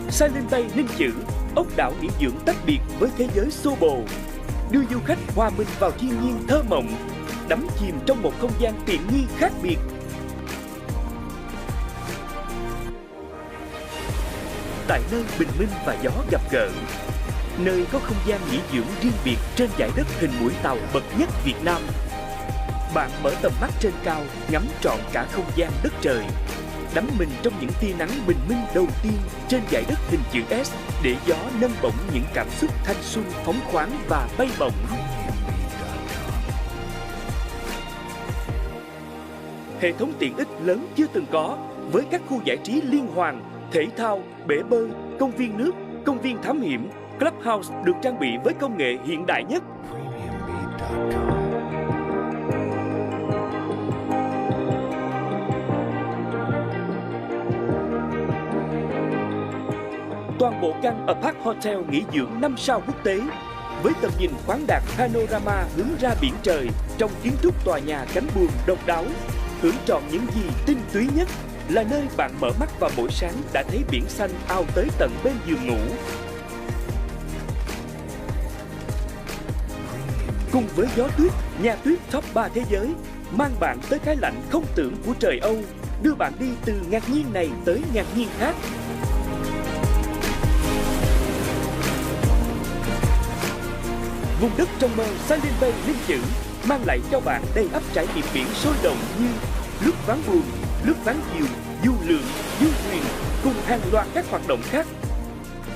Silent Bay Ninh Chữ, ốc đảo nghỉ dưỡng tách biệt với thế giới xô bồ, đưa du khách hòa mình vào thiên nhiên thơ mộng, đắm chìm trong một không gian tiện nghi khác biệt. Tại nơi bình minh và gió gặp gỡ, nơi có không gian nghỉ dưỡng riêng biệt trên dải đất hình mũi tàu bậc nhất Việt Nam, bạn mở tầm mắt trên cao, ngắm trọn cả không gian đất trời, đắm mình trong những tia nắng bình minh đầu tiên trên dải đất hình chữ S để gió nâng bổng những cảm xúc thanh xuân phóng khoáng và bay bổng. Hệ thống tiện ích lớn chưa từng có với các khu giải trí liên hoàn, thể thao, bể bơi, công viên nước, công viên thám hiểm, clubhouse được trang bị với công nghệ hiện đại nhất. Toàn bộ căn Apart Hotel nghỉ dưỡng 5 sao quốc tế với tầm nhìn khoáng đạt panorama hướng ra biển trời trong kiến trúc tòa nhà cánh buồm độc đáo, hưởng trọn những gì tinh túy nhất, là nơi bạn mở mắt vào mỗi sáng đã thấy biển xanh ao tới tận bên giường ngủ. Cùng với gió tuyết, nhà tuyết top 3 thế giới, mang bạn tới cái lạnh không tưởng của trời Âu, đưa bạn đi từ ngạc nhiên này tới ngạc nhiên khác. Vùng đất trong mơ Silent Bay Ninh Chữ mang lại cho bạn đầy ắp trải nghiệm biển sôi động như lướt ván buồm, lướt ván diều, du lượn, du thuyền cùng hàng loạt các hoạt động khác.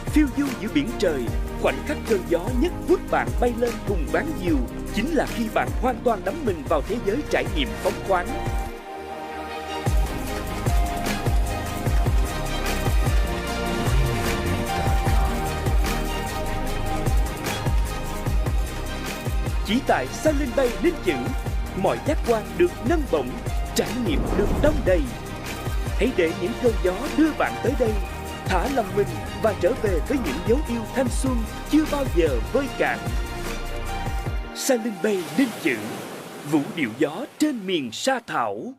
Phiêu du giữa biển trời, khoảnh khắc cơn gió nhấc vuốt bạn bay lên cùng ván diều chính là khi bạn hoàn toàn đắm mình vào thế giới trải nghiệm phóng khoáng. Chỉ tại Silent Bay Ninh Chữ, mọi giác quan được nâng bổng, trải nghiệm được đong đầy. Hãy để những cơn gió đưa bạn tới đây, thả lòng mình và trở về với những dấu yêu thanh xuân chưa bao giờ vơi cạn. Silent Bay Ninh Chữ, vũ điệu gió trên miền sa thảo.